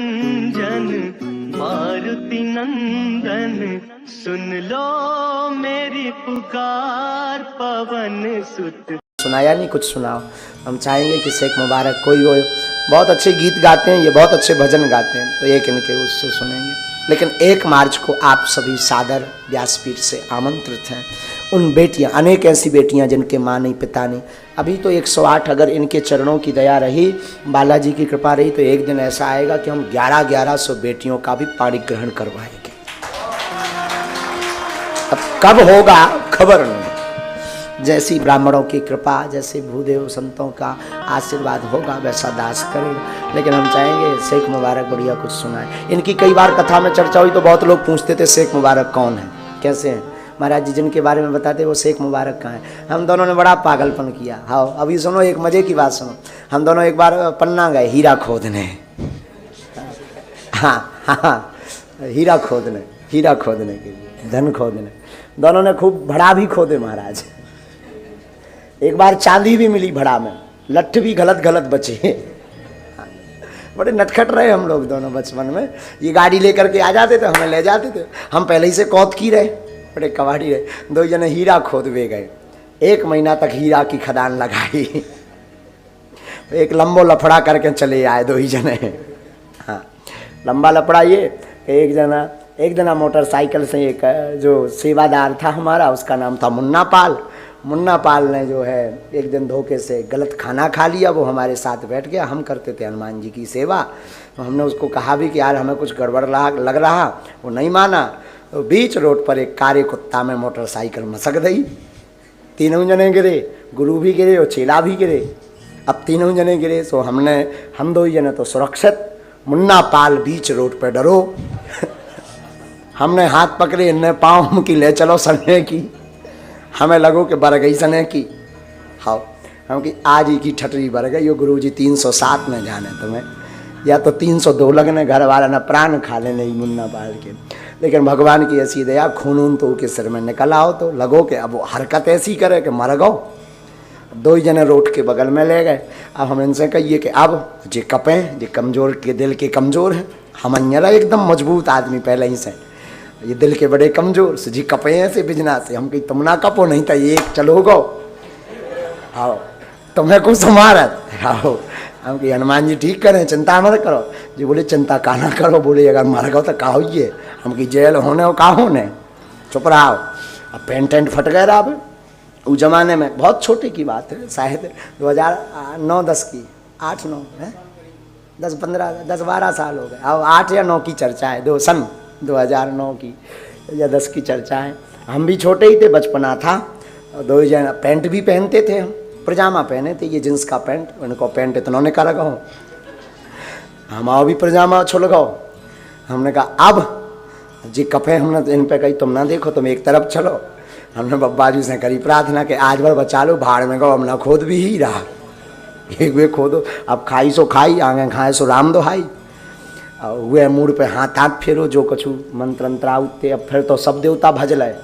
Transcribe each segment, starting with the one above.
निरंजन मारुति नंदन, सुन लो मेरी पुकार पवन सुत। सुनाया नहीं, कुछ सुनाओ। हम चाहेंगे कि शेख मुबारक कोई हो, बहुत अच्छे गीत गाते हैं ये, बहुत अच्छे भजन गाते हैं, तो एक इनके उससे सुनेंगे। लेकिन 1 मार्च को आप सभी सादर व्यासपीठ से आमंत्रित हैं। उन बेटियां, अनेक ऐसी बेटियां जिनके माँ नहीं पिता नहीं, अभी तो 108, अगर इनके चरणों की दया रही, बालाजी की कृपा रही, तो एक दिन ऐसा आएगा कि हम 1100 बेटियों का भी पाणी ग्रहण करवाएंगे। अब कब होगा खबर नहीं, जैसी ब्राह्मणों की कृपा, जैसे भूदेव संतों का आशीर्वाद होगा वैसा दास करेगा। लेकिन हम चाहेंगे शेख मुबारक बढ़िया कुछ सुनाए। इनकी कई बार कथा में चर्चा हुई तो बहुत लोग पूछते थे शेख मुबारक कौन है, कैसे हैं महाराज जी, जिनके बारे में बताते वो शेख मुबारक कहाँ है। हम दोनों ने बड़ा पागलपन किया। हाँ अभी सुनो, एक मजे की बात सुनो। हम दोनों एक बार पन्ना गए हीरा खोदने। हाँ हीरा खोदने के लिए, धन खोदने। दोनों ने खूब भड़ा भी खोदे महाराज। एक बार चांदी भी मिली भड़ा में, लट्ठ भी गलत बचे। बड़े नटखट रहे हम लोग दोनों बचपन में। ये गाड़ी लेकर के आ जाते थे, हमें ले जाते थे, हम पहले ही से कौत की रहे, बड़े कबाड़ी रहे। 2 जने हीरा खोदवे गए, 1 महीना तक हीरा की खदान लगाई। एक लंबो लफड़ा करके चले आए 2 ही जने। हाँ लंबा लफड़ा ये, एक जना मोटरसाइकिल से, एक जो सेवादार था हमारा, उसका नाम था मुन्ना पाल ने जो है एक दिन धोखे से गलत खाना खा लिया। वो हमारे साथ बैठ गया, हम करते थे हनुमान जी की सेवा, तो हमने उसको कहा भी कि यार हमें कुछ गड़बड़ लग रहा, वो नहीं माना। तो बीच रोड पर एक कारे कुत्ता में मोटरसाइकिल मसक गई। 3 जने गिरे, गुरु भी गिरे और चेला भी गिरे। अब 3 जने गिरे, तो हम 2 जने तो सुरक्षित, मुन्ना पाल बीच रोड पर डरो। हमने हाथ पकड़े, इनने पाँव की ले चलो सने की, हमें लगो कि बर गई सने की। हाँ हम कि आज ही की ठटरी बर गई। यो गुरु जी 307 न जाने तुम्हें, या तो 302 लगने, घर वाला न प्राण खा ले नहीं मुन्ना पाल के। लेकिन भगवान की ऐसी दया, खून तो उसके सिर में निकल आओ, तो लगो कि अब वो हरकत ऐसी करे कि मर गो। 2 जने रोड के बगल में ले गए। अब हम इनसे कहिए कि अब जे कपें, जे कमज़ोर के दिल के कमज़ोर हैं, हम अन्यरा एकदम मजबूत आदमी पहले ही से, ये दिल के बड़े कमज़ोर से जी कपे से बिजना से। हम कही तुम ना कपो, नहीं तो एक चलो गो। आओ तुम्हें कुछ मारत। आओ हम कही हनुमान जी ठीक करें, चिंता मत करो। जी बोले चिंता का ना करो, बोले अगर मर गो तो का होइए। हम कही जेल होने हो का होने, चुप रहो। अब पेंट फट गए रहा। अब उस जमाने में बहुत छोटे की बात है, शायद 2009-10 की, 8-9 है, 10-12 साल हो गए। अब 8 या 9 की चर्चा है, सन 2009 की या 10 की चर्चा है। हम भी छोटे ही थे, बचपना था। 2 जन पैंट भी पहनते थे, हम पजामा पहने थे, ये जींस का पैंट, उनको पैंट इतना ने कर रखा, हम आओ भी पजामा छोड़ गो। हमने कहा अब जी कपे, हमने इन पे कही तुम ना देखो, तुम एक तरफ चलो। हमने बब्बा जी से करी प्रार्थना कि आज भर बचा लो, भाड़ में गो, हम ना खोद भी ही रहा, एक वे खोदो। अब खाई सो खाई, आगे खाए सो राम दोहाई। हुए मूड पे हाथ फेरो, जो कछु मंत्र अंतर आउते। अब फिर तो सब देवता भज लाए,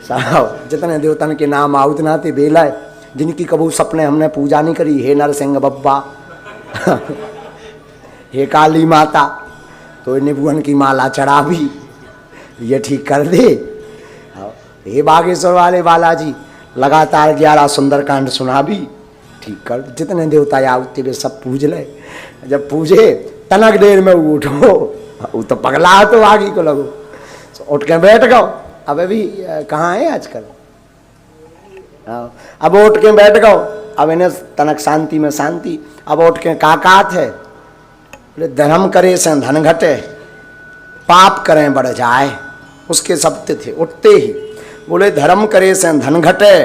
साहब जितने देवतन के नाम आउत नाते बेलाए, जिनकी कबू सपने हमने पूजा नहीं करी। हे नरसिंह बब्बा, हे काली माता, तो निभुवन की माला चढ़ा भी, ये ठीक कर दे। हे बागेश्वर वाले बालाजी, लगातार 11 सुंदरकांड सुना भी, ठीक कर। जितने देवता आउते वे सब पूज ले। जब पूजे तनक देर में उठो, वो तो पगला तो आगे को लगो, तो उठ के बैठ गो। अब अभी कहाँ है आजकल, अब उठ के बैठ गो। अब इन्हें तनक शांति में शांति। अब उठ के काकात है, बोले धर्म करे से धन घटे, पाप करें बढ़ जाए। उसके शब्द थे उठते ही, बोले धर्म करे से धन घटे,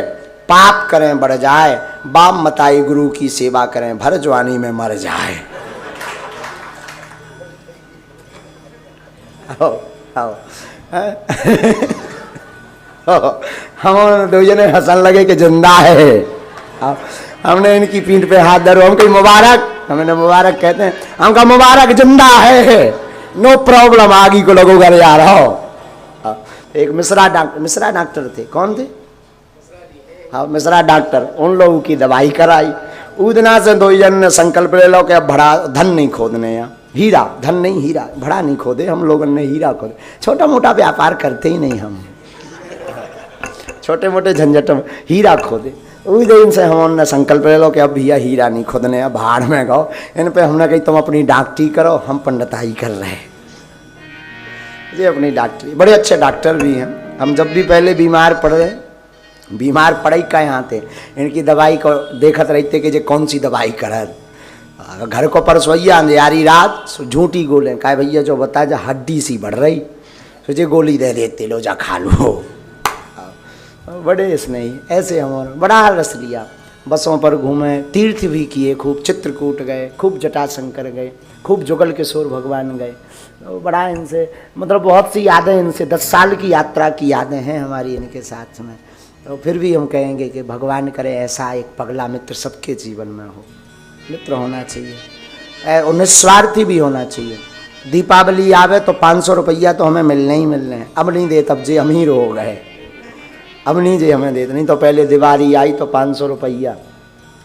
पाप करें बढ़ जाए, बाप मताई गुरु की सेवा करें, भर जवानी में मर जाए। हम 2 जने हंसन लगे कि जिंदा है। हमने इनकी पीठ पे हाथ धरो, हम कही मुबारक, हमने मुबारक कहते हैं, हम कहा मुबारक जिंदा है, नो प्रॉब्लम, आगे को लगो घर आ रहा हो। एक मिश्रा डॉक्टर थे, कौन थे? हाँ मिश्रा डॉक्टर, उन लोगों की दवाई कराई। उदना से 2 जन ने संकल्प ले लो कि अब बड़ा धन नहीं खोदने, यहाँ हीरा, धन नहीं हीरा, बड़ा नहीं खोदे हम लोगों ने, हीरा खोदे। छोटा मोटा व्यापार करते ही नहीं हम, छोटे मोटे झंझट में हीरा खोदे। उस दिन से हमने संकल्प ले लो कि अब भैया हीरा नहीं खोदने, अब भाड़ में गाओ। इन पे हमने कही तुम अपनी डॉक्टरी करो, हम पंडिताई कर रहे हैं। ये अपनी डॉक्टरी, बड़े अच्छे डॉक्टर भी हैं। हम जब भी पहले बीमार पड़े का यहाँ थे, इनकी दवाई को देखत रहते कि जे कौन सी दवाई करत। घर को परसोइया अंधियारी रात झूठी गोले कहा भैया जो बता जा हड्डी सी बढ़ रही, सोचे गोली दे देते लो जा खा लो। बड़े स्नेही ऐसे हमारा बड़ा रस लिया। बसों पर घूमे, तीर्थ भी किए, खूब चित्रकूट गए, खूब जटाशंकर गए, खूब जुगल किशोर भगवान गए। तो बड़ा इनसे मतलब बहुत सी यादें, इनसे 10 साल की यात्रा की यादें हैं हमारी इनके साथ में। तो फिर भी हम कहेंगे कि भगवान करे ऐसा एक पगला मित्र सबके जीवन में हो। मित्र होना चाहिए और निस्वार्थी भी होना चाहिए। दीपावली आवे तो 500 रुपया तो हमें मिलने ही मिलने हैं। अब नहीं दे तब जे अमीर हो गए, अब नहीं जे हमें देते। नहीं तो पहले दिवाली आई तो 500 रुपया,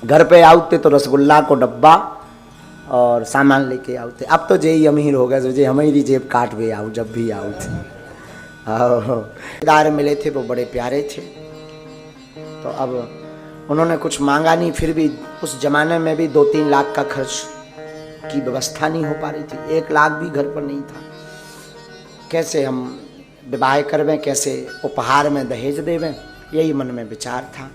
घर पे आउते तो रसगुल्ला को डब्बा और सामान लेके आउते। अब तो जे ही अमीर हो गए, तो जे हमारी जेब काट भी आऊ जब भी आऊ थे। रिश्तेदार मिले थे वो बड़े प्यारे थे। तो अब उन्होंने कुछ मांगा नहीं, फिर भी उस जमाने में भी 2-3 लाख का खर्च की व्यवस्था नहीं हो पा रही थी। 1 लाख भी घर पर नहीं था। कैसे हम विवाह करवें, कैसे उपहार में दहेज देवें, यही मन में विचार था।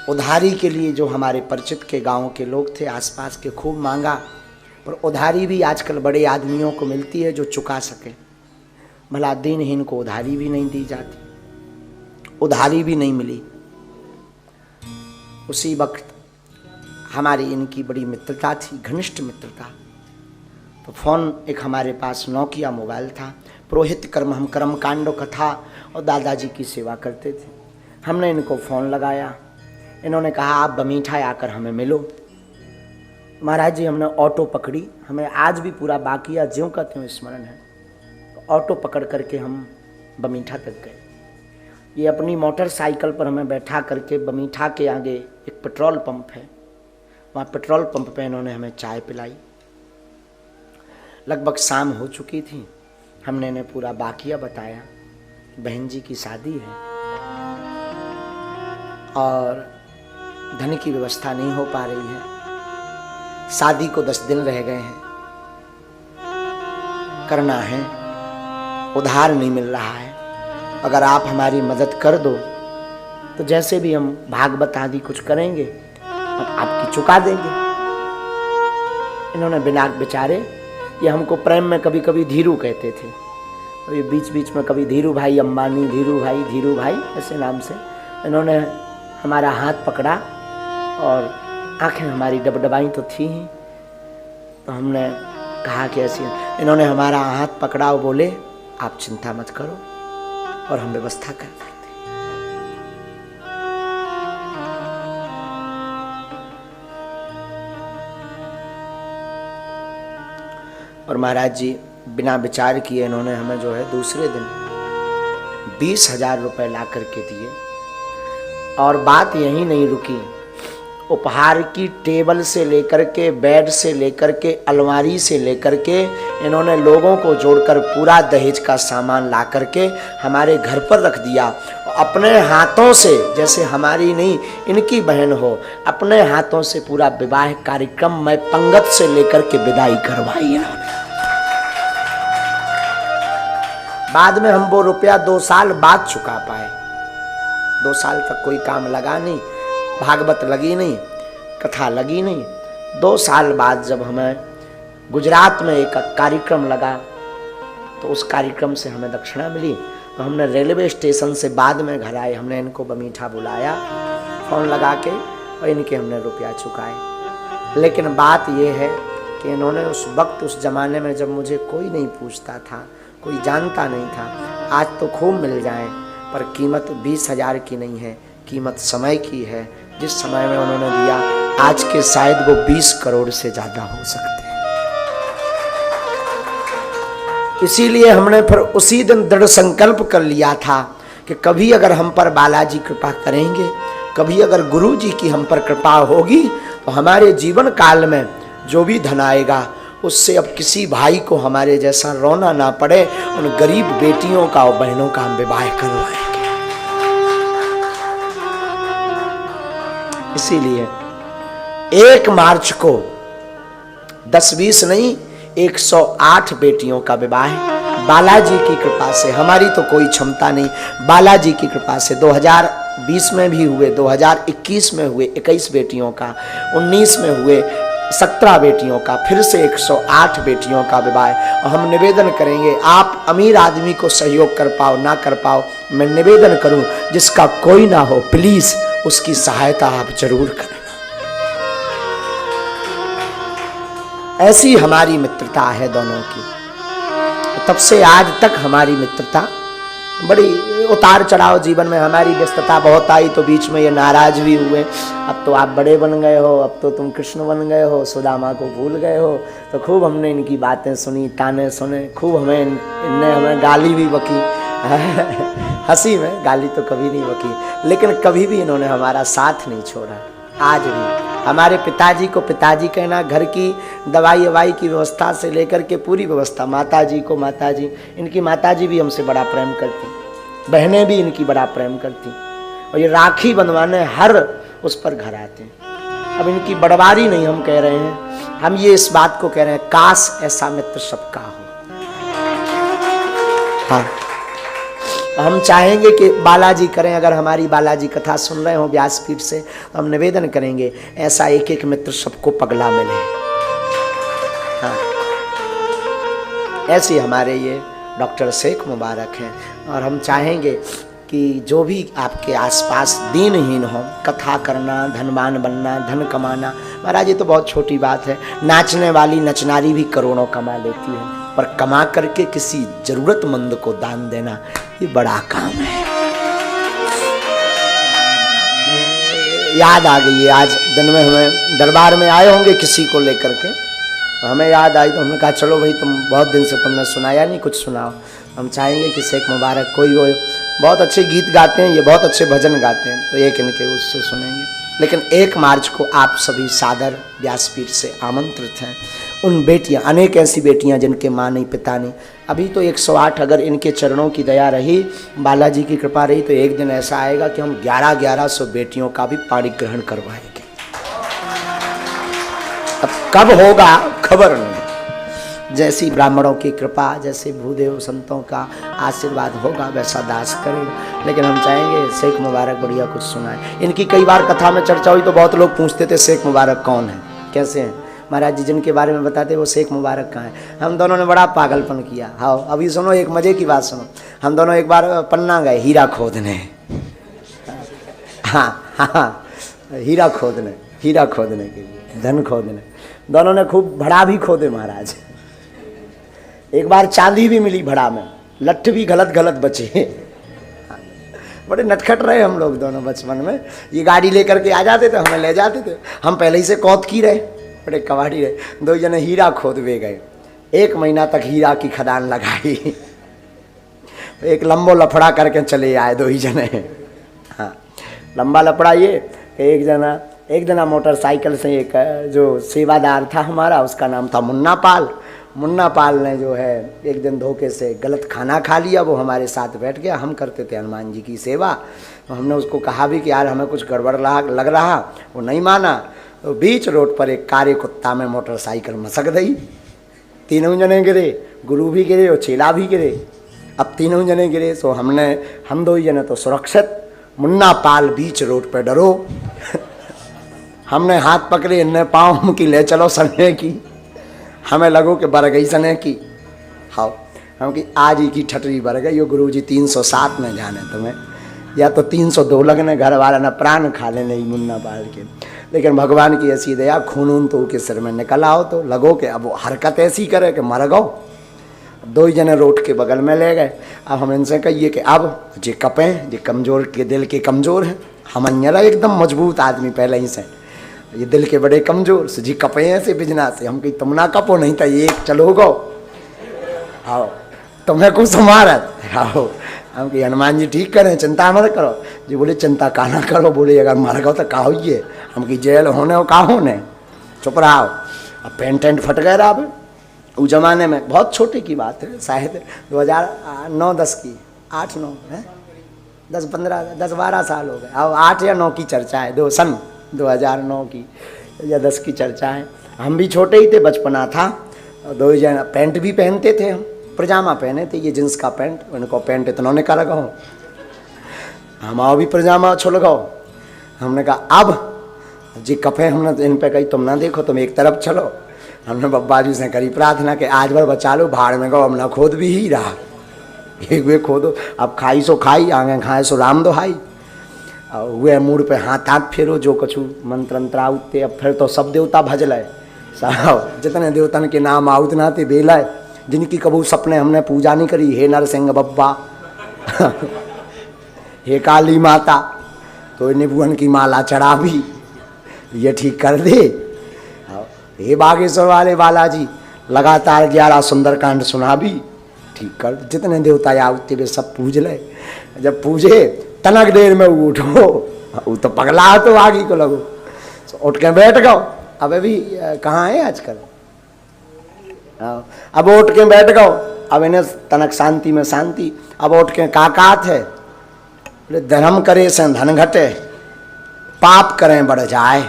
उधारी के लिए जो हमारे परिचित के गांव के लोग थे आसपास के, खूब मांगा, पर उधारी भी आजकल बड़े आदमियों को मिलती है जो चुका सके। भला दिनहीन को उधारी भी नहीं दी जाती, उधारी भी नहीं मिली। उसी वक्त हमारी इनकी बड़ी मित्रता थी, घनिष्ठ मित्रता। तो फ़ोन एक हमारे पास नोकिया मोबाइल था। पुरोहित कर्म, हम कर्म कांडो कथा और दादाजी की सेवा करते थे। हमने इनको फ़ोन लगाया, इन्होंने कहा आप बमीठा आकर हमें मिलो। महाराज जी हमने ऑटो पकड़ी, हमें आज भी पूरा बाकिया ज्यों का त्यों स्मरण है। तो ऑटो पकड़ करके हम बमीठा तक गए। ये अपनी मोटरसाइकिल पर हमें बैठा करके बमीठा के आगे एक पेट्रोल पंप है, वहाँ पेट्रोल पंप पे इन्होंने हमें चाय पिलाई। लगभग शाम हो चुकी थी। हमने इन्हें पूरा बाकिया बताया, बहन जी की शादी है और धन की व्यवस्था नहीं हो पा रही है, शादी को 10 दिन रह गए हैं, करना है, उधार नहीं मिल रहा है, अगर आप हमारी मदद कर दो तो जैसे भी हम भागवत आदि कुछ करेंगे आपकी चुका देंगे। इन्होंने बिना बेचारे, ये हमको प्रेम में कभी कभी धीरू कहते थे, और ये बीच बीच में कभी धीरू भाई अंबानी, धीरू भाई ऐसे नाम से इन्होंने हमारा हाथ पकड़ा और आंखें हमारी डबडबाई तो थी ही। तो हमने कहा कि ऐसी, इन्होंने हमारा हाथ पकड़ा और बोले आप चिंता मत करो और हम व्यवस्था कर देते। और महाराज जी बिना विचार किए इन्होंने हमें जो है दूसरे दिन 20,000 रुपए ला करके दिए। और बात यहीं नहीं रुकी, उपहार की टेबल से लेकर के, बेड से लेकर के, अलमारी से लेकर के इन्होंने लोगों को जोड़कर पूरा दहेज का सामान ला करके हमारे घर पर रख दिया। अपने हाथों से, जैसे हमारी नहीं इनकी बहन हो, अपने हाथों से पूरा विवाह कार्यक्रम में पंगत से लेकर के विदाई करवाई इन्होंने। बाद में हम वो रुपया 2 साल बाद चुका पाए। 2 साल तक कोई काम लगा नहीं, भागवत लगी नहीं, कथा लगी नहीं। 2 साल बाद जब हमें गुजरात में एक कार्यक्रम लगा तो उस कार्यक्रम से हमें दक्षिणा मिली। तो हमने रेलवे स्टेशन से बाद में घर आए, हमने इनको बमीठा बुलाया फ़ोन लगा के और इनके हमने रुपया चुकाए। लेकिन बात यह है कि इन्होंने उस वक्त, उस ज़माने में जब मुझे कोई नहीं पूछता था, कोई जानता नहीं था, आज तो खूब मिल जाए, पर कीमत 20,000 की नहीं है, कीमत समय की है। जिस समय में उन्होंने दिया, आज के शायद वो 20 करोड़ से ज़्यादा हो सकते हैं। इसीलिए हमने फिर उसी दिन दृढ़ संकल्प कर लिया था कि कभी अगर हम पर बालाजी कृपा करेंगे, कभी अगर गुरु जी की हम पर कृपा होगी, तो हमारे जीवन काल में जो भी धन आएगा उससे अब किसी भाई को हमारे जैसा रोना ना पड़े। उन गरीब बेटियों का और बहनों का हम विवाह करवाएंगे। इसीलिए 1 मार्च को 10-20 नहीं 108 बेटियों का विवाह बालाजी की कृपा से। हमारी तो कोई क्षमता नहीं, बालाजी की कृपा से 2020 में भी हुए, 2021 में हुए 21 बेटियों का, 19 में हुए 17 बेटियों का, फिर से 108 बेटियों का विवाह। और हम निवेदन करेंगे, आप अमीर आदमी को सहयोग कर पाओ ना कर पाओ, मैं निवेदन करूं जिसका कोई ना हो प्लीज उसकी सहायता आप जरूर करें। ऐसी हमारी मित्रता है दोनों की। तब से आज तक हमारी मित्रता, बड़ी उतार चढ़ाव जीवन में हमारी व्यस्तता बहुत आई, तो बीच में ये नाराज भी हुए। अब तो आप बड़े बन गए हो, अब तो तुम कृष्ण बन गए हो, सुदामा को भूल गए हो। तो खूब हमने इनकी बातें सुनी, ताने सुने, खूब इनने हमें गाली भी बकी। हंसी में गाली तो कभी नहीं बकी, लेकिन कभी भी इन्होंने हमारा साथ नहीं छोड़ा। आज भी हमारे पिताजी को पिताजी कहना, घर की दवाई ववाई की व्यवस्था से लेकर के पूरी व्यवस्था, माताजी को माताजी, इनकी माताजी भी हमसे बड़ा प्रेम करती, बहनें भी इनकी बड़ा प्रेम करती, और ये राखी बंधवाने हर उस पर घर आते हैं। अब इनकी बड़वारी नहीं हम कह रहे हैं, हम ये इस बात को कह रहे हैं, काश ऐसा मित्र सबका हो। हाँ, हम चाहेंगे कि बालाजी करें। अगर हमारी बालाजी कथा सुन रहे हो व्यासपीठ से, तो हम निवेदन करेंगे ऐसा एक एक मित्र सबको पगला मिले। हाँ, ऐसे हमारे ये डॉक्टर शेख मुबारक हैं। और हम चाहेंगे कि जो भी आपके आसपास दीनहीन हो, कथा करना, धनवान बनना, धन कमाना, महाराज ये तो बहुत छोटी बात है। नाचने वाली नचनारी भी करोड़ों कमा लेती है, पर कमा करके किसी जरूरतमंद को दान देना ये बड़ा काम है। याद आ गई है, आज दिन में हमें दरबार में आए होंगे किसी को लेकर के, हमें याद आई तो हमने कहा चलो भाई, तुम बहुत दिन से तुमने सुनाया नहीं, कुछ सुनाओ। हम चाहेंगे कि शेख मुबारक कोई हो, बहुत अच्छे गीत गाते हैं, ये बहुत अच्छे भजन गाते हैं, तो एक इनके उससे सुनेंगे। लेकिन 1 मार्च को आप सभी सादर व्यासपीठ से आमंत्रित हैं। उन बेटियां, अनेक ऐसी बेटियां जिनके माँ नहीं पिता नहीं, अभी तो 108, अगर इनके चरणों की दया रही, बालाजी की कृपा रही, तो एक दिन ऐसा आएगा कि हम 1100 बेटियों का भी पाणी ग्रहण करवाएंगे। अब कब होगा खबर नहीं, जैसी ब्राह्मणों की कृपा, जैसे भूदेव संतों का आशीर्वाद होगा वैसा दास करेगा। लेकिन हम चाहेंगे शेख मुबारक बढ़िया कुछ सुनाए। इनकी कई बार कथा में चर्चा हुई तो बहुत लोग पूछते थे शेख मुबारक कौन है, कैसे हैं महाराज जी, जिनके बारे में बताते वो शेख मुबारक कहाँ है। हम दोनों ने बड़ा पागलपन किया। हाँ, अभी सुनो एक मजे की बात सुनो। हम दोनों एक बार पन्ना गए हीरा खोदने। हाँ हाँ, हीरा खोदने के लिए, धन खोदने। दोनों ने खूब भड़ा भी खोदे महाराज। एक बार चांदी भी मिली भड़ा में, लट्ठ भी गलत बचे। बड़े नटखट रहे हम लोग दोनों बचपन में। ये गाड़ी लेकर के आ जाते थे, हमें ले जाते थे, हम पहले ही से कौत की रहे, बड़े कबाड़ी रहे। 2 जने हीरा खोदवे गए, 1 महीना तक हीरा की खदान लगाई। एक लंबो लफड़ा करके चले आए 2 ही जने। हाँ, लंबा लफड़ा ये, एक जना मोटरसाइकिल से, एक जो सेवादार था हमारा, उसका नाम था मुन्ना पाल। मुन्ना पाल ने जो है एक दिन धोखे से गलत खाना खा लिया, वो हमारे साथ बैठ गया। हम करते थे हनुमान जी की सेवा, तो हमने उसको कहा भी कि यार हमें कुछ गड़बड़ लग रहा, वो नहीं माना। तो बीच रोड पर एक कारे कुत्ता में मोटरसाइकिल मसक गई। 3 जने गिरे, गुरु भी गिरे और चेला भी गिरे। अब 3 जने गिरे, तो हम 2 ही जने तो सुरक्षित। मुन्ना पाल बीच रोड पर डरो। हमने हाथ पकड़े, इनने पाँव की ले चलो सने की, हमें लगो कि बर गई सने की। हाँ, हम कि आज ही की ठटरी बर गई। यो गुरु जी 307 में जाने तुम्हें, या तो 302 लगने, घर वाला न प्राण खा लेने मुन्ना पाल के। लेकिन भगवान की ऐसी दया, खून तो उसके सिर में निकल आओ, तो लगो कि अब वो हरकत ऐसी करे कि मर गो। 2 ही जने रोड के बगल में ले गए। अब हम इनसे कहिए कि अब जे कपें, जे कमजोर के दिल के कमजोर हैं, हम अन्यरा एकदम मजबूत आदमी पहले ही से, ये दिल के बड़े कमजोर से जी कपे हैं से बिजना से। हम कही तुम ना कपो, नहीं तो ये चलो गो, आओ तुम्हें कुछ मारत। आओ, हम कही हनुमान जी ठीक करें, चिंता मत करो। जी बोले चिंता का ना करो, बोले अगर मर गो तो का होइए। हम की जेल होने हो का होने, चुप रहो। अब पेंट फट गए रहा, अब उस जमाने में बहुत छोटे की बात है, शायद 2009-10 की, 8-9 है, 10-12 साल हो गए। अब 8 या 9 की चर्चा है, सन 2009 की या 10 की चर्चा है। हम भी छोटे ही थे, बचपना था। 2000 पैंट भी पहनते थे, हम पजामा पहने थे, ये जींस का पैंट, उनको पैंट इतना ने का लगाओ, हमारा भी पजामा अच्छो लगाओ। हमने कहा अब जी कपे, हमने इन पे कही तुम ना देखो, तुम एक तरफ चलो। हमने बब्बा जी से करी प्रार्थना कि आज बार बचा लो, भाड़ में गो, हम ना खोद भी ही रहा, एक वे खोदो, अब खाई सो खाई, आगे खाए सो राम दोहाई। और वे मूड पे हाथ फेरो, जो कछु मंत्र अंतर आउते। अब फिर तो सब देवता भजल है साहब, जितने देवतन के नाम आउत ना थे बेला है, जिनकी कबू सपने हमने पूजा नहीं करी, हे नरसिंह बब्बा हे काली माता, तो निभुवन की माला चढ़ा भी, ये ठीक कर दे। हे बागेश्वर वाले बालाजी, लगातार 11 सुंदरकांड सुना भी, ठीक कर। जितने देवता आउते वे सब पूज ले। जब पूजे तनक देर में उठो, वो तो पगला तो आगे को लगो, तो उठ के बैठ गओ। अब अभी कहाँ है आजकल, अब उठ के बैठ गओ, अब इन्हें तनक शांति में शांति। अब उठ के काकात है, धर्म करे से धन घटे, पाप करें बढ़ जाए,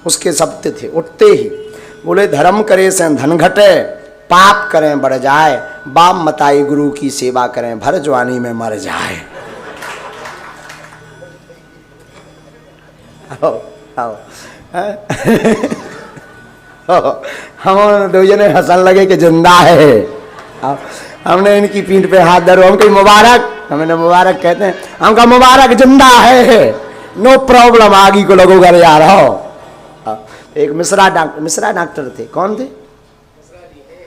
उसके शब्द थे उठते ही। बोले धर्म करे से धन घटे, पाप करें बढ़ जाए, बाप मताई गुरु की सेवा करें, भर जवानी में मर जाए। आओ आओ हम दो जने हंसन लगे कि जिंदा है। हमने इनकी पीठ पे हाथ धरो, हम कहीं मुबारक, हमें मुबारक कहते हैं, हम कहा मुबारक जिंदा है, नो प्रॉब्लम, आगे को लगो घर जा रहा हो। एक मिश्रा डॉक्टर थे, कौन थे?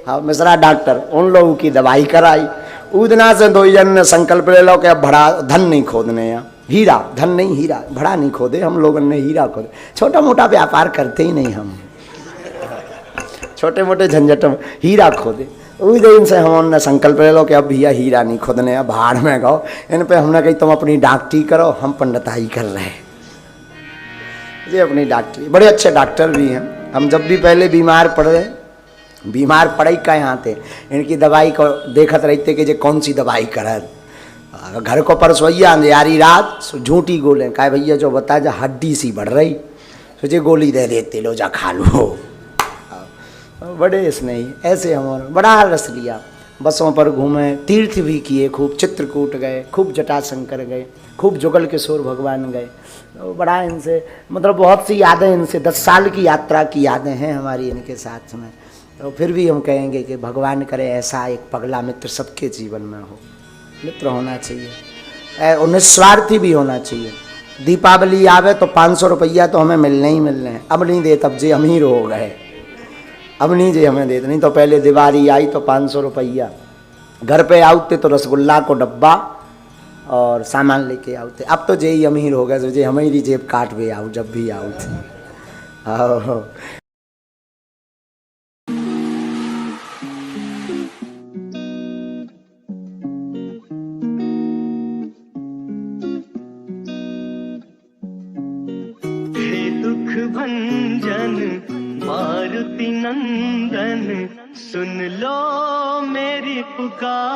हाँ मिश्रा डॉक्टर, उन लोगों की दवाई कराई। उदना से 2 जन ने संकल्प ले लो कि अब बड़ा धन नहीं खोदने, यहाँ हीरा, धन नहीं हीरा, बड़ा नहीं खोदे, हम लोगों ने हीरा खोदे। छोटा मोटा व्यापार करते ही नहीं हम, छोटे मोटे झंझट में हीरा खोदे। उस दिन से हमने संकल्प ले लो कि अब भैया हीरा नहीं खोदने, अब भाड़ में गो। इन पे हमने कही तुम अपनी डॉक्टरी करो, हम पंडिताई कर रहे हैं। ये अपनी डॉक्टरी, बड़े अच्छे डॉक्टर भी हैं। हम जब भी पहले बीमार पड़े का यहाँ थे, इनकी दवाई को देखत रहते कि जे कौन सी दवाई करत। घर को परसोइया अंधियारी रात, झूठी गोले कहा भैया जो बता जा हड्डी सी बढ़ रही, सोचे गोली दे देते, लो जा खा लो। बड़े स्नेही ऐसे हमारा बड़ा रस लिया। बसों पर घूमे, तीर्थ भी किए, खूब चित्रकूट गए, खूब जटाशंकर गए, खूब जुगल किशोर भगवान गए। तो बड़ा इनसे मतलब बहुत सी यादें, इनसे 10 साल की यात्रा की यादें हैं हमारी इनके साथ में। तो फिर भी हम कहेंगे कि भगवान करे ऐसा एक पगला मित्र सबके जीवन में हो। मित्र होना चाहिए और निस्वार्थी भी होना चाहिए। दीपावली आवे तो 500 रुपया तो हमें मिलने ही मिलने हैं। अब नहीं दे, तब जे अमीर हो गए, अब नहीं जे हमें देते। नहीं तो पहले दिवाली आई तो 500 रुपया घर पे आउते तो रसगुल्ला को डब्बा और सामान लेके आउते। अब तो जे ही अमीर हो गए, जे हमारी जेब काट भी आऊ जब भी आऊ थे। दुख भंजन मारुति नंदन, सुन लो मेरी पुकार।